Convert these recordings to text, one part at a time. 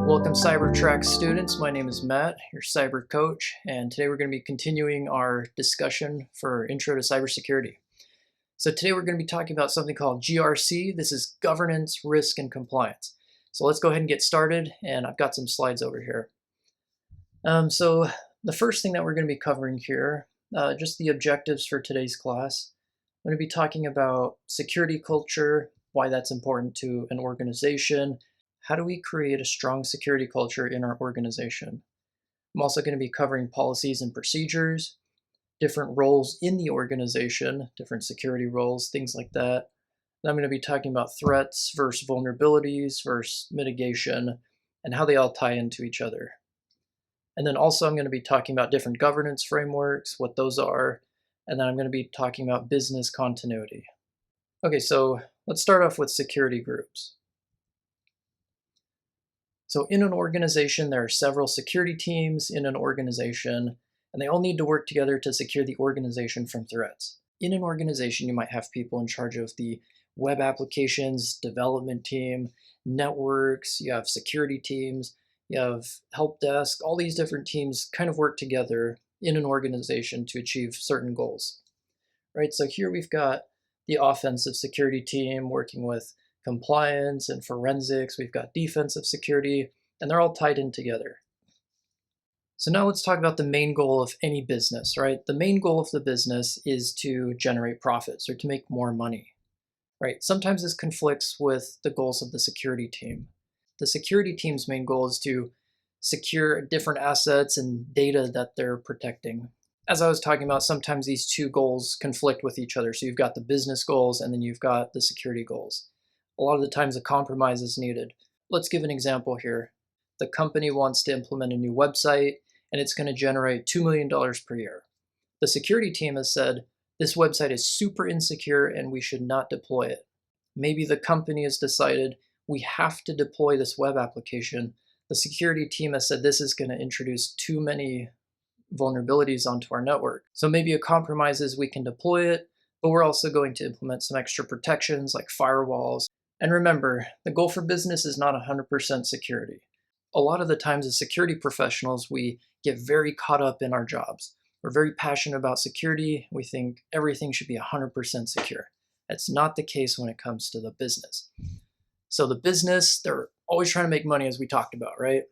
Welcome CyberTrack students, my name is Matt, your cyber coach, and today we're going to be continuing our discussion for Intro to Cybersecurity. So today we're going to be talking about something called GRC. This is Governance, Risk, and Compliance. So let's go ahead and get started, and I've got some slides over here. So the first thing that we're going to be covering here, just the objectives for today's class. I'm going to be talking about security culture, why that's important to an organization. How do we create a strong security culture in our organization? I'm also going to be covering policies and procedures, different roles in the organization, different security roles, things like that. Then I'm going to be talking about threats versus vulnerabilities versus mitigation and how they all tie into each other. And then also I'm going to be talking about different governance frameworks, what those are, and then I'm going to be talking about business continuity. Okay, so let's start off with security groups. So in an organization, there are several security teams in an organization, and they all need to work together to secure the organization from threats. In an organization, you might have people in charge of the web applications development team, networks, you have security teams, you have help desk, all these different teams kind of work together in an organization to achieve certain goals. Right? So here we've got the offensive security team working with compliance and forensics. We've got defensive security, and they're all tied in together. So now let's talk about the main goal of any business, right? The main goal of the business is to generate profits or to make more money, right? Sometimes this conflicts with the goals of the security team. The security team's main goal is to secure different assets and data that they're protecting. As I was talking about, sometimes these two goals conflict with each other. So you've got the business goals and then you've got the security goals. A lot of the times a compromise is needed. Let's give an example here. The company wants to implement a new website and it's going to generate $2 million per year. The security team has said, this website is super insecure and we should not deploy it. Maybe the company has decided we have to deploy this web application. The security team has said this is going to introduce too many vulnerabilities onto our network. So maybe a compromise is we can deploy it, but we're also going to implement some extra protections like firewalls. And remember, the goal for business is not 100% security. A lot of the times as security professionals, we get very caught up in our jobs. We're very passionate about security. We think everything should be 100% secure. That's not the case when it comes to the business. So the business, they're always trying to make money, as we talked about, right?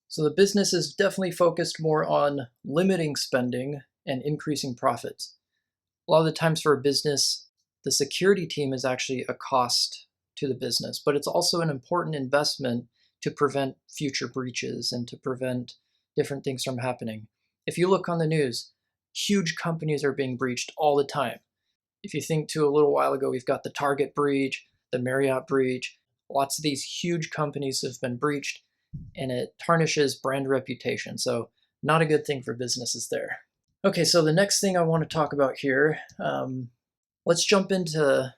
So the business is definitely focused more on limiting spending and increasing profits. A lot of the times for a business, the security team is actually a cost to the business, but it's also an important investment to prevent future breaches and to prevent different things from happening. If you look on the news, huge companies are being breached all the time. If you think to a little while ago, we've got the Target breach, the Marriott breach, lots of these huge companies have been breached and it tarnishes brand reputation. So not a good thing for businesses there. Okay, so the next thing I want to talk about here, let's jump into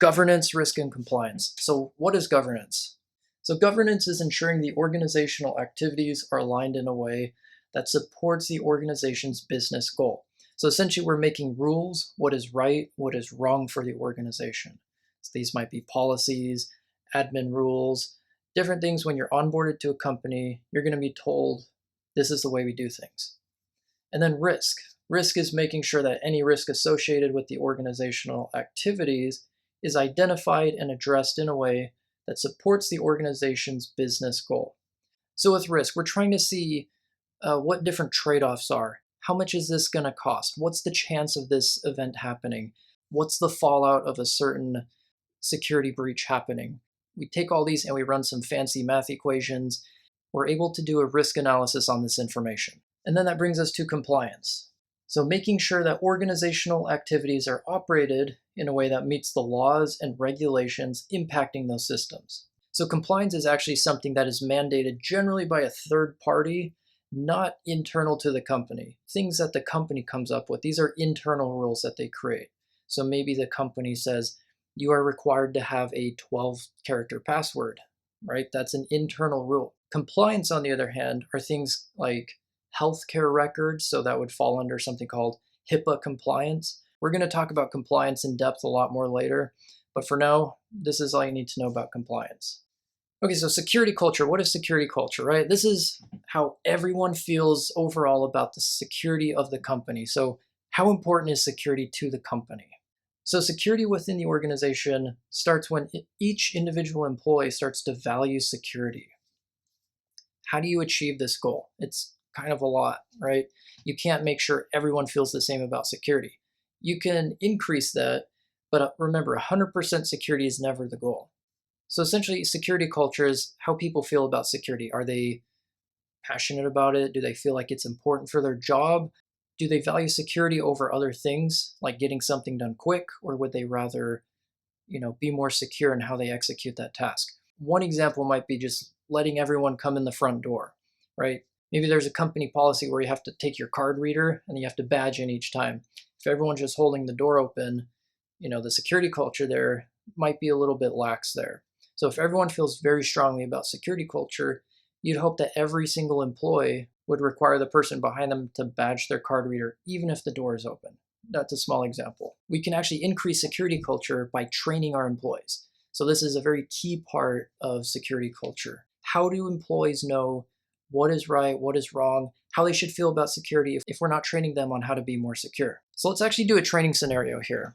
governance, risk, and compliance. So what is governance? So governance is ensuring the organizational activities are aligned in a way that supports the organization's business goal. So essentially we're making rules, what is right, what is wrong for the organization. So these might be policies, admin rules, different things. When you're onboarded to a company, you're going to be told this is the way we do things. And then risk. Risk is making sure that any risk associated with the organizational activities is identified and addressed in a way that supports the organization's business goal. So with risk, we're trying to see what different trade-offs are. How much is this going to cost? What's the chance of this event happening? What's the fallout of a certain security breach happening? We take all these and we run some fancy math equations. We're able to do a risk analysis on this information. And then that brings us to compliance. So making sure that organizational activities are operated in a way that meets the laws and regulations impacting those systems. So compliance is actually something that is mandated generally by a third party, not internal to the company. Things that the company comes up with, these are internal rules that they create. So maybe the company says, you are required to have a 12-character password, right? That's an internal rule. Compliance, on the other hand, are things like healthcare records, so that would fall under something called HIPAA compliance, We're going to talk about compliance in depth a lot more later, but for now, this is all you need to know about compliance. Okay, so security culture. What is security culture, right? This is how everyone feels overall about the security of the company. So how important is security to the company? So security within the organization starts when each individual employee starts to value security. How do you achieve this goal? It's kind of a lot, right? You can't make sure everyone feels the same about security. You can increase that, but remember, 100% security is never the goal. So essentially, security culture is how people feel about security. Are they passionate about it? Do they feel like it's important for their job? Do they value security over other things, like getting something done quick, or would they rather, be more secure in how they execute that task? One example might be just letting everyone come in the front door, right? Maybe there's a company policy where you have to take your card reader and you have to badge in each time. If everyone's just holding the door open, the security culture there might be a little bit lax there. So if everyone feels very strongly about security culture, you'd hope that every single employee would require the person behind them to badge their card reader, even if the door is open. That's a small example. We can actually increase security culture by training our employees. So this is a very key part of security culture. How do employees know what is right, what is wrong, how they should feel about security if we're not training them on how to be more secure? So let's actually do a training scenario here.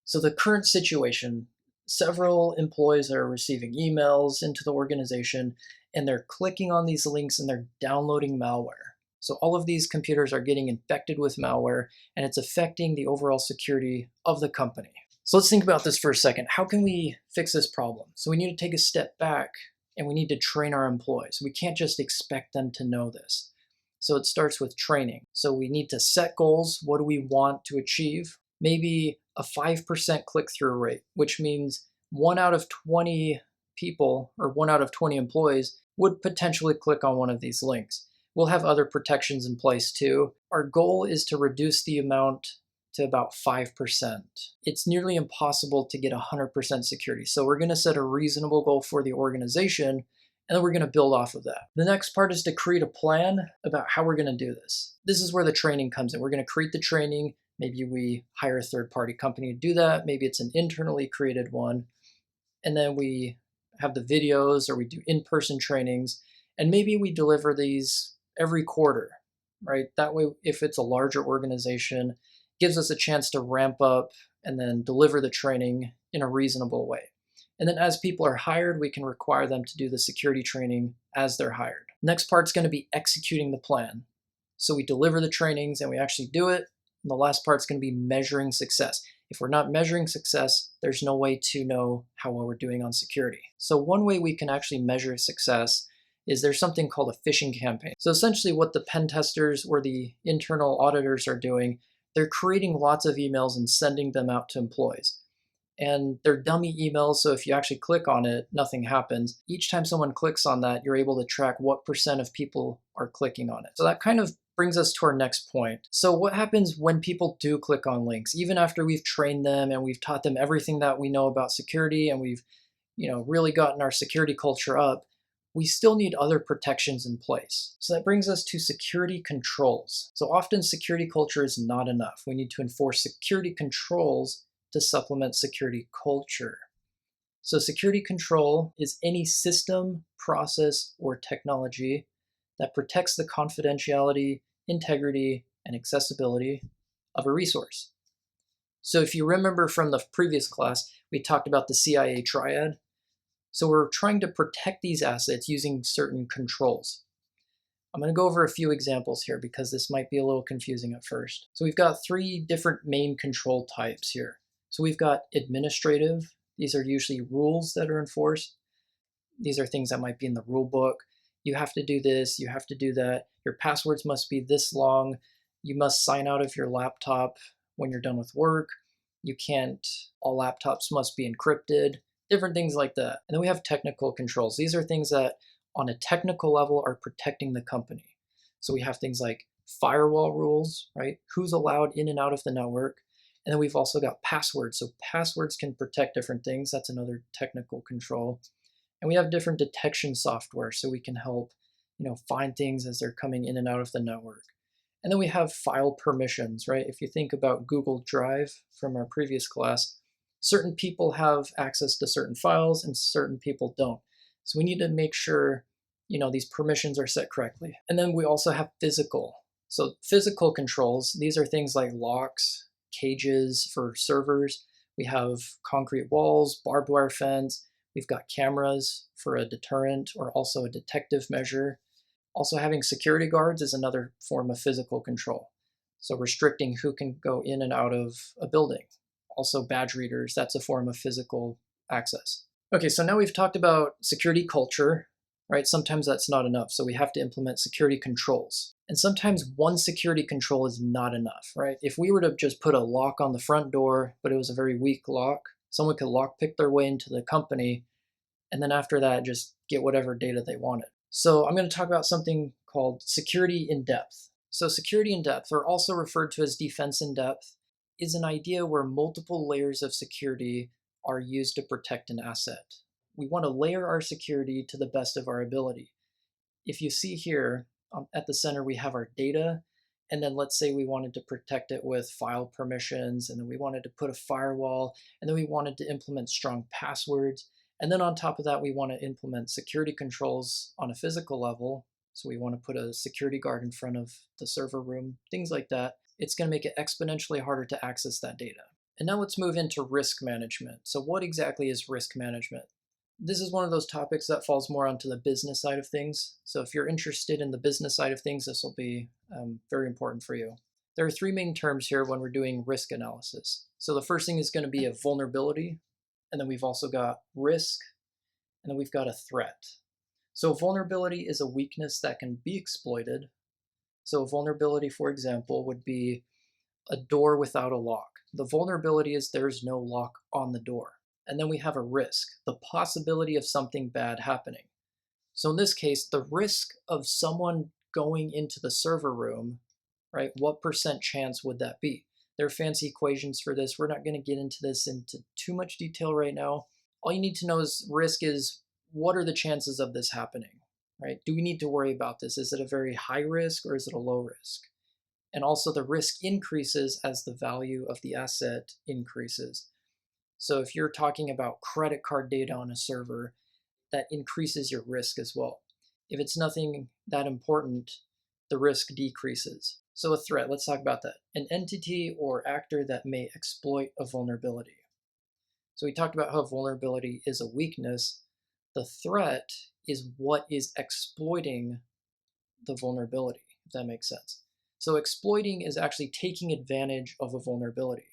So the current situation, several employees are receiving emails into the organization and they're clicking on these links and they're downloading malware. So all of these computers are getting infected with malware and it's affecting the overall security of the company. So let's think about this for a second. How can we fix this problem? So we need to take a step back and we need to train our employees. We can't just expect them to know this. So it starts with training. So we need to set goals. What do we want to achieve? Maybe a 5% click-through rate, which means 1 out of 20 people or 1 out of 20 employees would potentially click on one of these links. We'll have other protections in place too. Our goal is to reduce the amount to about 5%. It's nearly impossible to get 100% security. So we're going to set a reasonable goal for the organization and then we're going to build off of that. The next part is to create a plan about how we're going to do this. This is where the training comes in. We're going to create the training. Maybe we hire a third-party company to do that. Maybe it's an internally created one. And then we have the videos or we do in-person trainings. And maybe we deliver these every quarter, right? That way, if it's a larger organization, it gives us a chance to ramp up and then deliver the training in a reasonable way. And then as people are hired, we can require them to do the security training as they're hired. Next part's going to be executing the plan. So we deliver the trainings and we actually do it. And the last part's going to be measuring success. If we're not measuring success, there's no way to know how well we're doing on security. So one way we can actually measure success is there's something called a phishing campaign. So essentially what the pen testers or the internal auditors are doing, they're creating lots of emails and sending them out to employees. And they're dummy emails, so if you actually click on it, nothing happens. Each time someone clicks on that, you're able to track what % of people are clicking on it. So that kind of brings us to our next point. So what happens when people do click on links? Even after we've trained them and we've taught them everything that we know about security and we've really gotten our security culture up, we still need other protections in place. So that brings us to security controls. So often security culture is not enough. We need to enforce security controls to supplement security culture. So security control is any system, process, or technology that protects the confidentiality, integrity, and accessibility of a resource. So if you remember from the previous class, we talked about the CIA triad. So we're trying to protect these assets using certain controls. I'm going to go over a few examples here because this might be a little confusing at first. So we've got 3 different main control types here. So we've got administrative. These are usually rules that are enforced. These are things that might be in the rule book. You have to do this, you have to do that. Your passwords must be this long. You must sign out of your laptop when you're done with work. All laptops must be encrypted, different things like that. And then we have technical controls. These are things that on a technical level are protecting the company. So we have things like firewall rules, right? Who's allowed in and out of the network. And then we've also got passwords. So passwords can protect different things. That's another technical control. And we have different detection software so we can help, find things as they're coming in and out of the network. And then we have file permissions, right? If you think about Google Drive from our previous class, certain people have access to certain files and certain people don't. So we need to make sure, these permissions are set correctly. And then we also have physical. So physical controls, these are things like locks, cages for servers. We have concrete walls, barbed wire fence. We've got cameras for a deterrent or also a detective measure. Also, having security guards is another form of physical control. So restricting who can go in and out of a building. Also badge readers, that's a form of physical access. Okay, so now we've talked about security culture, right? Sometimes that's not enough, so we have to implement security controls. And sometimes one security control is not enough, right? If we were to just put a lock on the front door, but it was a very weak lock, someone could lockpick their way into the company, and then after that, just get whatever data they wanted. So I'm going to talk about something called security in depth. So security in depth, or also referred to as defense in depth, is an idea where multiple layers of security are used to protect an asset. We want to layer our security to the best of our ability. If you see here at the center, we have our data, and then let's say we wanted to protect it with file permissions, and then we wanted to put a firewall, and then we wanted to implement strong passwords. And then on top of that, we want to implement security controls on a physical level. So we want to put a security guard in front of the server room, things like that. It's going to make it exponentially harder to access that data. And now let's move into risk management. So what exactly is risk management? This is one of those topics that falls more onto the business side of things. So if you're interested in the business side of things, this will be very important for you. There are three main terms here when we're doing risk analysis. So the first thing is going to be a vulnerability, and then we've also got risk, and then we've got a threat. So vulnerability is a weakness that can be exploited. So a vulnerability, for example, would be a door without a lock. The vulnerability is there's no lock on the door. And then we have a risk, the possibility of something bad happening. So in this case, the risk of someone going into the server room, right, what percent chance would that be? There are fancy equations for this. We're not going to get into this into too much detail right now. All you need to know is risk is what are the chances of this happening, right? Do we need to worry about this? Is it a very high risk or is it a low risk? And also the risk increases as the value of the asset increases. So if you're talking about credit card data on a server, that increases your risk as well. If it's nothing that important, the risk decreases. So a threat, let's talk about that. An entity or actor that may exploit a vulnerability. So we talked about how vulnerability is a weakness. The threat is what is exploiting the vulnerability, if that makes sense. So exploiting is actually taking advantage of a vulnerability.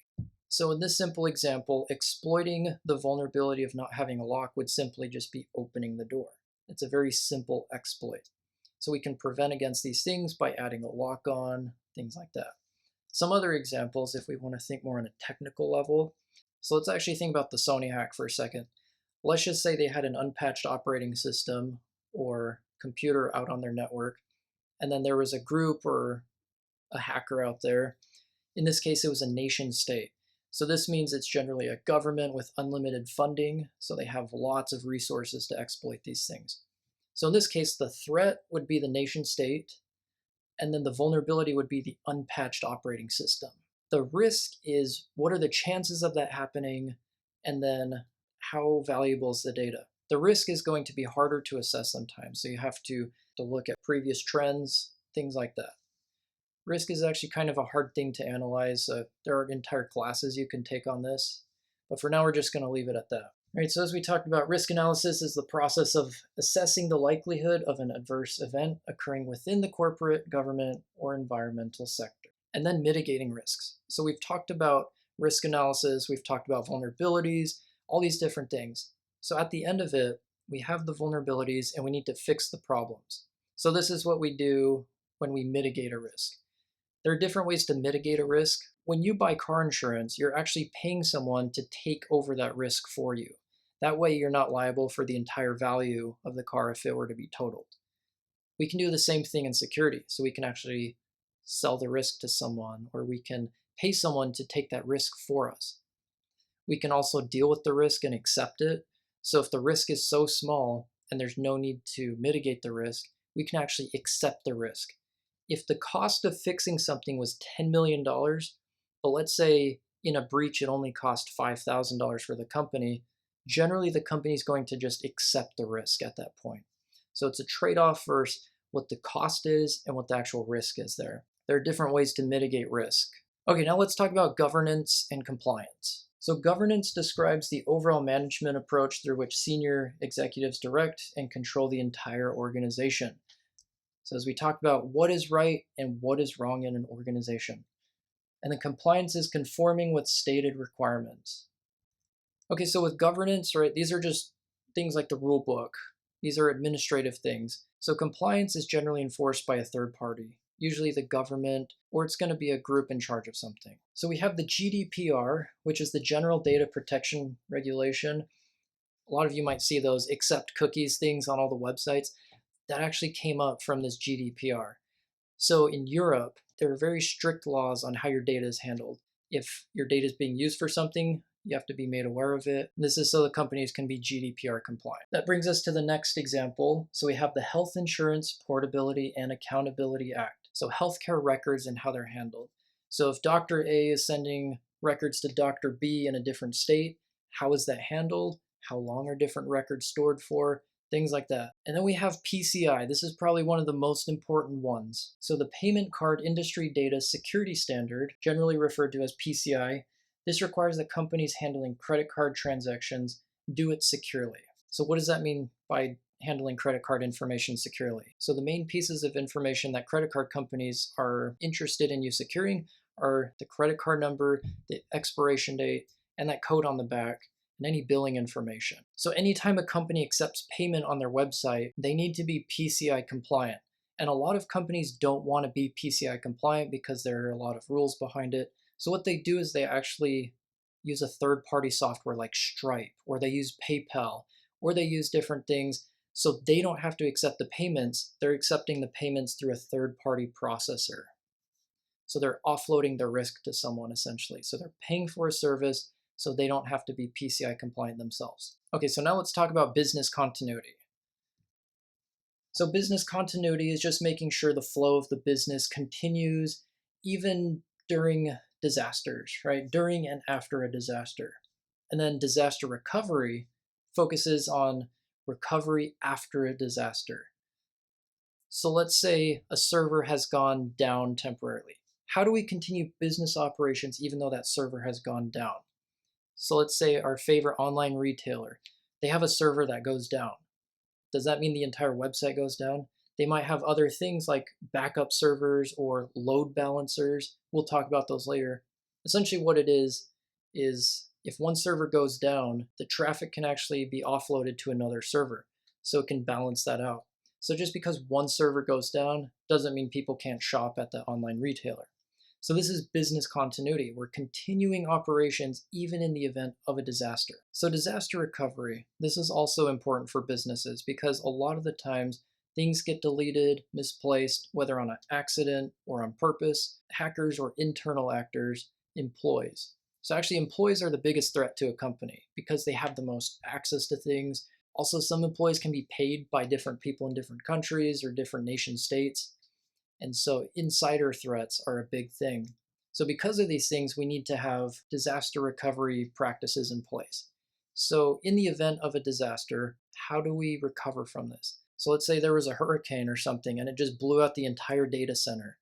So in this simple example, exploiting the vulnerability of not having a lock would simply just be opening the door. It's a very simple exploit. So we can prevent against these things by adding a lock on, things like that. Some other examples, if we want to think more on a technical level. So let's actually think about the Sony hack for a second. Let's just say they had an unpatched operating system or computer out on their network, and then there was a group or a hacker out there. In this case, it was a nation state. So this means it's generally a government with unlimited funding, so they have lots of resources to exploit these things. So in this case, the threat would be the nation state, and then the vulnerability would be the unpatched operating system. The risk is what are the chances of that happening, and then how valuable is the data. The risk is going to be harder to assess sometimes, so you have to look at previous trends, things like that. Risk is actually kind of a hard thing to analyze. There are entire classes you can take on this, but for now we're just going to leave it at that. All right, so as we talked about, risk analysis is the process of assessing the likelihood of an adverse event occurring within the corporate, government, or environmental sector, and then mitigating risks. So we've talked about risk analysis, we've talked about vulnerabilities, all these different things. So at the end of it, we have the vulnerabilities and we need to fix the problems. So this is what we do when we mitigate a risk. There are different ways to mitigate a risk. When you buy car insurance, you're actually paying someone to take over that risk for you. That way you're not liable for the entire value of the car if it were to be totaled. We can do the same thing in security. So we can actually sell the risk to someone, or we can pay someone to take that risk for us. We can also deal with the risk and accept it. So if the risk is so small and there's no need to mitigate the risk, we can actually accept the risk. If the cost of fixing something was $10 million, but let's say in a breach it only cost $5,000 for the company, generally the company is going to just accept the risk at that point. So it's a trade-off versus what the cost is and what the actual risk is there. There are different ways to mitigate risk. Okay, now let's talk about governance and compliance. So governance describes the overall management approach through which senior executives direct and control the entire organization. So as we talk about what is right and what is wrong in an organization. And then compliance is conforming with stated requirements. Okay, so with governance, right, these are just things like the rule book. These are administrative things. So compliance is generally enforced by a third party, usually the government, or it's going to be a group in charge of something. So we have the GDPR, which is the General Data Protection Regulation. A lot of you might see those accept cookies things on all the websites. That actually came up from this GDPR. So in Europe, there are very strict laws on how your data is handled. If your data is being used for something, you have to be made aware of it. This is so the companies can be GDPR compliant. That brings us to the next example. So we have the Health Insurance Portability and Accountability Act. So healthcare records and how they're handled. So if Dr. A is sending records to Dr. B in a different state, how is that handled? How long are different records stored for? Things like that. And then we have PCI. This is probably one of the most important ones. So the Payment Card Industry Data Security Standard, generally referred to as PCI, this requires that companies handling credit card transactions do it securely. So what does that mean by handling credit card information securely? So the main pieces of information that credit card companies are interested in you securing are the credit card number, the expiration date, and that code on the back, and any billing information. So anytime a company accepts payment on their website, they need to be PCI compliant. And a lot of companies don't want to be PCI compliant because there are a lot of rules behind it. So what they do is they actually use a third-party software like Stripe, or they use PayPal, or they use different things so they don't have to accept the payments. They're accepting the payments through a third-party processor. So they're offloading the risk to someone essentially. So they're paying for a service so they don't have to be PCI compliant themselves. Okay, so now let's talk about business continuity. So business continuity is just making sure the flow of the business continues even during disasters, right? During and after a disaster. And then disaster recovery focuses on recovery after a disaster. So let's say a server has gone down temporarily. How do we continue business operations even though that server has gone down? So let's say our favorite online retailer, they have a server that goes down. Does that mean the entire website goes down? They might have other things like backup servers or load balancers. We'll talk about those later. Essentially what it is if one server goes down, the traffic can actually be offloaded to another server. So it can balance that out. So just because one server goes down doesn't mean people can't shop at the online retailer. So this is business continuity. We're continuing operations even in the event of a disaster. So disaster recovery, this is also important for businesses because a lot of the times things get deleted, misplaced, whether on an accident or on purpose. Hackers or internal actors, employees. So actually employees are the biggest threat to a company because they have the most access to things. Also, some employees can be paid by different people in different countries or different nation states. And so insider threats are a big thing. So because of these things, we need to have disaster recovery practices in place. So in the event of a disaster, how do we recover from this? So let's say there was a hurricane or something and it just blew out the entire data center.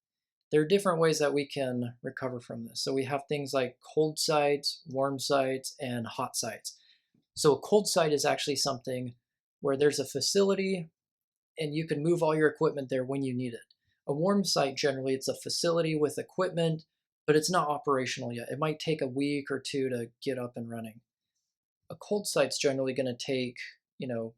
There are different ways that we can recover from this. So we have things like cold sites, warm sites, and hot sites. So a cold site is actually something where there's a facility and you can move all your equipment there when you need it. A warm site, generally, it's a facility with equipment, but it's not operational yet. It might take a week or two to get up and running. A cold site's generally going to take,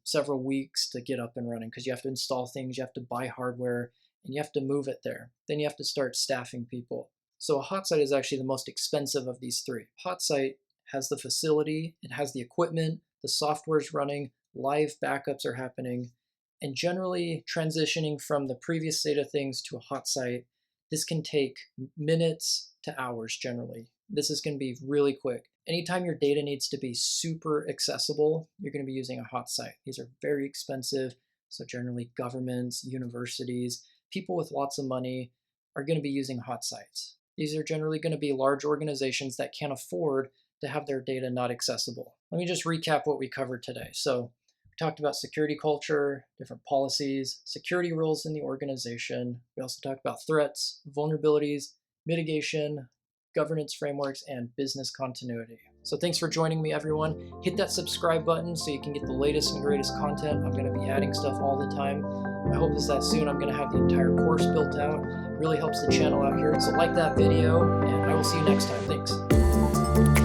several weeks to get up and running because you have to install things, you have to buy hardware, and you have to move it there. Then you have to start staffing people. So a hot site is actually the most expensive of these three. Hot site has the facility, it has the equipment, the software's running, live backups are happening, and generally transitioning from the previous state of things to a hot site, this can take minutes to hours generally. This is going to be really quick. Anytime your data needs to be super accessible, you're going to be using a hot site. These are very expensive, so generally governments, universities, people with lots of money are going to be using hot sites. These are generally going to be large organizations that can't afford to have their data not accessible. Let me just recap what we covered today. So we talked about security culture, different policies, security roles in the organization. We also talked about threats, vulnerabilities, mitigation, governance frameworks, and business continuity. So thanks for joining me, everyone. Hit that subscribe button so you can get the latest and greatest content. I'm going to be adding stuff all the time. My hope is that soon I'm going to have the entire course built out. It really helps the channel out here. So like that video, and I will see you next time. Thanks.